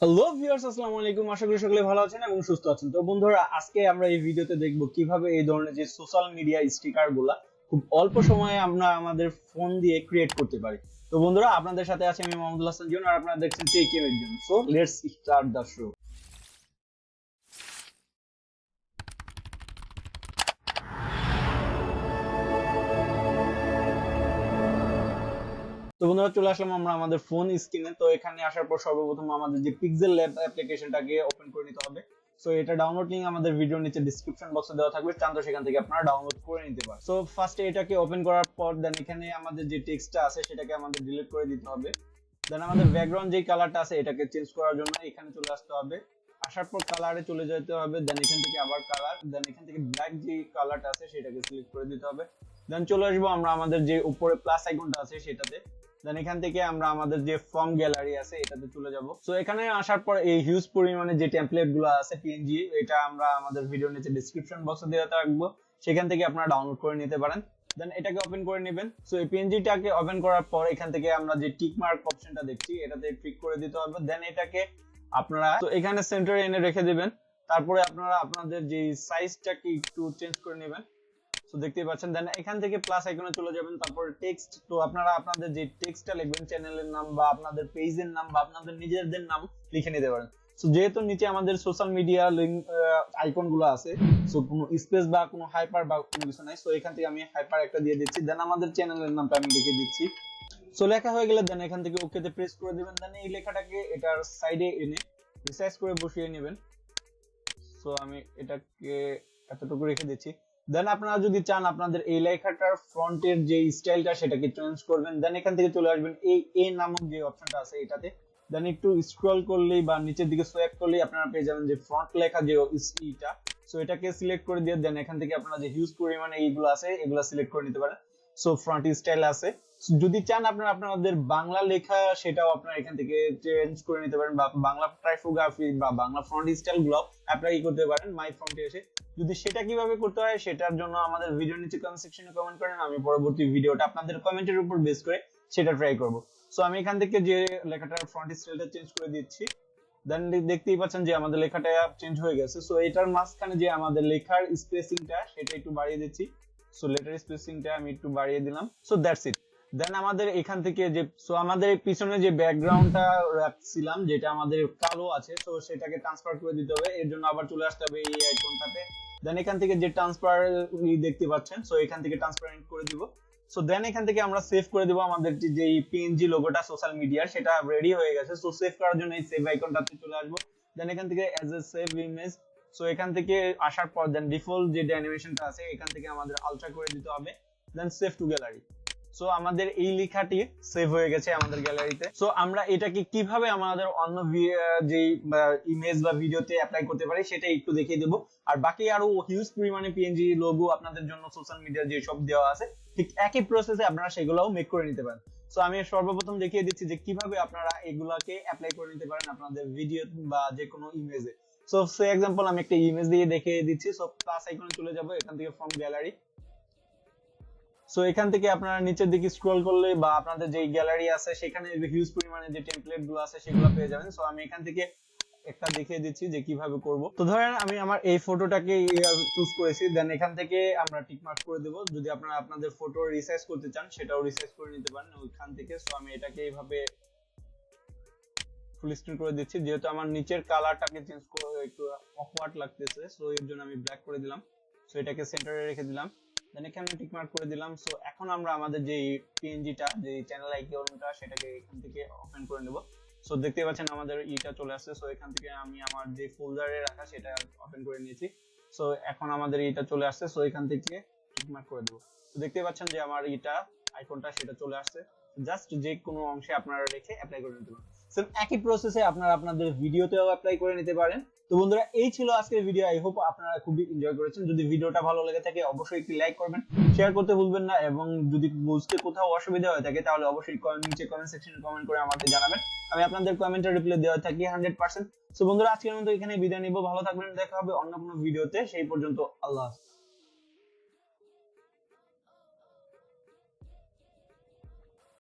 Hello viewers, আসসালামু আলাইকুম। আশা করি সকলে ভালো আছেন এবং সুস্থ আছেন। তো বন্ধুরা, আজকে আমরা এই ভিডিওতে দেখব কিভাবে এই ধরনের যে সোশ্যাল মিডিয়া স্টিকারগুলা খুব অল্প সময়ে আমরা আমাদের ফোন দিয়ে ক্রিয়েট করতে পারি। তো বন্ধুরা, আপনাদের সাথে আছি আমি মোহাম্মদ হাসান জন, আর আপনারা দেখছেন 𝙁𝘼𝘾𝙀𝘽𝙊। So let's start the show. তো বন্ধুরা, চলে আসলাম আমরা আমাদের ফোন স্ক্রিনে। তো এখানে আসার পর সর্বপ্রথম আমাদের যে পিক্সেল ল্যাব অ্যাপ্লিকেশনটাকে ওপেন করে নিতে হবে। সো এটা ডাউনলোড লিংক আমাদের ভিডিওর নিচে ডেসক্রিপশন বক্সে দেওয়া থাকবে, চান তো সেখান থেকে আপনারা ডাউনলোড করে নিতে পারেন। সো ফার্স্টে এটাকে ওপেন করার পর দেন এখানে আমাদের যে টেক্সটটা আছে সেটাকে আমাদের ডিলিট করে দিতে হবে। দেন আমাদের ব্যাকগ্রাউন্ড যে কালারটা আছে এটাকে চেঞ্জ করার জন্য এখানে চলে আসতে হবে। আসার পর কালারে চলে যেতে হবে। দেন এখান থেকে আবার কালার, দেন এখান থেকে ব্ল্যাক যে কালারটা আছে সেটাকে সিলেক্ট করে দিতে হবে। দেন চলে আসবো আমরা আমাদের যে উপরে প্লাস আইকনটা আছে সেটাতে। দেন এখান থেকে আমরা আমাদের যে ফর্ম গ্যালারি আছে এটাতে চলে যাব। সো এখানে আসার পর এই হিউজ পরিমাণে যে টেমপ্লেট গুলো আছে পিএনজি, এটা আমরা আমাদের ভিডিওর নিচে ডেসক্রিপশন বক্সে দেওয়া থাকবো, সেখান থেকে আপনারা ডাউনলোড করে নিতে পারেন। দেন এটাকে ওপেন করে নেবেন। সো এই পিএনজিটাকে ওপেন করার পর এখান থেকে আমরা যে টিক মার্ক অপশনটা দেখছি এটাতে ক্লিক করে দিতে হবে। দেন এটাকে আপনারা তো এখানে সেন্টারে এনে রেখে দিবেন। তারপরে আপনারা আপনাদের যে সাইজটাকে একটু চেঞ্জ করে নেবেন। সো দেখতেই পাচ্ছেন। দেন এখান থেকে প্লাস আইকনে চলে যাবেন। তারপর টেক্সট, তো আপনারা আপনাদের যে টেক্সটটা লিখবেন, চ্যানেলের নাম বা আপনাদের পেজের নাম বা আপনাদের নিজেদের নাম লিখে নিতে পারেন। সো যেহেতু নিচে আমাদের সোশ্যাল মিডিয়া লিংক আইকন গুলো আছে, সো কোনো স্পেস বা কোনো হাইপার বা কোনো কিছু নাই। সো এখান থেকে আমি হাইপার একটা দিয়ে দিচ্ছি। দেন আমাদের চ্যানেলের নামটা আমি লিখে দিচ্ছি। সো লেখা হয়ে গেলে দেন এখান থেকে ওকেতে প্রেস করে দিবেন। দেন এই লেখাটাকে এটার সাইডে এনে রিসাইজ করে বসিয়ে নেবেন। সো আমি এটাকে এতটুকু রেখে দিচ্ছি। দেন আপনারা যদি চান আপনাদের এই লেখাটার ফ্রন্টের যে স্টাইলটা সেটাকে চেঞ্জ করবেন। দেন এখান থেকে চলে আসবেন এই এ নামক যে অপশনটা আছে এটাতে। দেন একটু স্ক্রল করলেই বা নিচের দিকে সোয়াইপ করলেই আপনারা পেয়ে যাবেন যে ফ্রন্ট লেখা যে ইটা। সো এটাকে সিলেক্ট করে দিয়ে দেন এখান থেকে আপনারা যে হিউজ পরিমাণে এইগুলো আছে এগুলো সিলেক্ট করে নিতে পারেন। সো ফ্রন্ট স্টাইল আছে। যদি চান আপনারা আপনাদের বাংলা লেখা সেটাও আপনারা এখান থেকে চেঞ্জ করে নিতে পারেন, বা বাংলা টাইপোগ্রাফি বা বাংলা ফ্রন্ট স্টাইল গুলো অ্যাপ্লাই করতে পারেন মাই ফ্রন্টে এসে। যদি সেটা কিভাবে করতে হয় সেটার জন্য আমাদের ভিডিওর নিচে কমেন্ট সেকশনে কমেন্ট করেন, আমি পরবর্তী ভিডিওটা আপনাদের কমেন্টের উপর বেস করে সেটা ট্রাই করব। সো আমি এখান থেকে যে লেখাটার ফ্রন্ট স্টাইলটা চেঞ্জ করে দিচ্ছি। দেন দেখতেই পাচ্ছেন যে আমাদের লেখাটা চেঞ্জ হয়ে গেছে। সো এটার মাঝখানে যে আমাদের লেখার স্পেসিংটা সেটা একটু বাড়িয়ে দিচ্ছি। সো লেটার স্পেসিংটা আমি একটু বাড়িয়ে দিলাম। So that's it. দেন আমাদের এখান থেকে যে আমাদের পিছনে যে ব্যাকগ্রাউন্ডটা রাখছিলাম যেটা আমাদের কালো আছে, সো সেটাকে ট্রান্সফার করে দিতে হবে। এর জন্য আবার চলে আসতে হবে এই আইকনটাতে। দেন এখান থেকে যে ট্রান্সফার দেখতে পাচ্ছেন, সো এখান থেকে ট্রান্সপারেন্ট করে দিব। সো দেন এখান থেকে আমরা সেভ করে দিব আমাদের যে পিএনজি লোগোটা সোশ্যাল মিডিয়ার, সেটা রেডি হয়ে গেছে। সো সেভ করার জন্য এই সেভ আইকনটাতে চলে আসবো। দেন এখান থেকে as a save image, so এখান থেকে আসার পর দেন ডিফল্ট যে অ্যানিমেশনটা আছে এখান থেকে আমাদের আলট্রা করে দিতে হবে। দেন সেভ টু গ্যালারি। সো আমাদের এই লেখাটি সেভ হয়ে গেছে আমাদের গ্যালারিতে। সো আমরা এটাকে কিভাবে আমাদের অন্য যে ইমেজ বা ভিডিওতে অ্যাপ্লাই করতে পারি সেটা একটু দেখিয়ে দেব। আর বাকি আরো হিউজ পরিমাণে পিএনজি লোগো আপনাদের জন্য সোশ্যাল মিডিয়া যে সব দেওয়া আছে ঠিক একই প্রসেসে আপনারা সেগুলোও মেক করে নিতে পারেন। সো আমি সর্বপ্রথম দেখিয়ে দিচ্ছি যে কিভাবে আপনারা এগুলাকে অ্যাপ্লাই করে নিতে পারেন আপনাদের ভিডিও বা যে কোনো ইমেজে। সো ফর এক্সাম্পল আমি একটা ইমেজ দিয়ে দেখিয়ে দিচ্ছি। সো প্লাস আইকনে চলে যাব, এখান থেকে ফ্রম গ্যালারি। সো এখান থেকে আপনারা নিচের দিকে স্ক্রল করলে বা আপনাদের যে গ্যালারি আছে সেখানে হিউজ পরিমাণে যে টেমপ্লেট গুলো আছে সেগুলো পেয়ে যাবেন। সো আমি এখান থেকে একটা দেখিয়ে দিচ্ছি যে কিভাবে করব। তো ধরেন আমি আমার এই ফটোটাকে চুজ করেছি। দেন এখান থেকে আমরা টিক মার্ক করে দেব। যদি আপনারা আপনাদের ফটো রিসাইজ করতে চান সেটাও রিসাইজ করে নিতে পারেন ওইখান থেকে। সো আমি এটাকে এইভাবে ফুল স্ক্রিন করে দিচ্ছি, যেহেতু আমার নিচের কালারটাকে চেঞ্জ করে একটু অকওয়ার্ড লাগতেছে। সো এর জন্য আমি ব্ল্যাক করে দিলাম। সো এটাকে সেন্টারে রেখে দিলাম। দেন এখানে টিক মার্ক করে দিলাম। সো এখন আমরা আমাদের যে পিএনজিটা যে চ্যানেল আইকনটা সেটাকে এখান থেকে ওপেন করে নেব। সো দেখতে পাচ্ছেন আমাদের ইটা চলে আসছে। সো এখান থেকে আমি আমার যে ফোল্ডারে রাখা সেটা ওপেন করে নিয়েছি। সো এখন আমাদের ইটা চলে আসছে। সো এখান থেকে টিক মার্ক করে দেব। তো দেখতে পাচ্ছেন যে আমার ইটা আইকনটা সেটা চলে আসছে। জাস্ট যে কোনো অংশে আপনারা রেখে অ্যাপ্লাই করে নিতে পারেন। সো একই প্রসেসে আপনারা আপনাদের ভিডিওতেও অ্যাপ্লাই করে নিতে পারেন। তো বন্ধুরা, এই ছিল আজকের ভিডিও। আই হোপ আপনারা খুবই এনজয় করেছেন। যদি ভিডিওটা ভালো লেগে থাকে অবশ্যই একটি লাইক করবেন, শেয়ার করতে ভুলবেন না, এবং যদি বুঝতে কোথাও অসুবিধা হয়ে থাকে তাহলে অবশ্যই নিচে কমেন্ট সেকশনে কমেন্ট করে আমাকে জানাবেন। আমি আপনাদের কমেন্টের রিপ্লাই দেওয়া থাকি 100%। সো বন্ধুরা, আজকের মতো এখানে বিদায় নিব। ভালো থাকবেন, দেখা হবে অন্য কোনো ভিডিওতে। সেই পর্যন্ত আল্লাহ হাফেজ।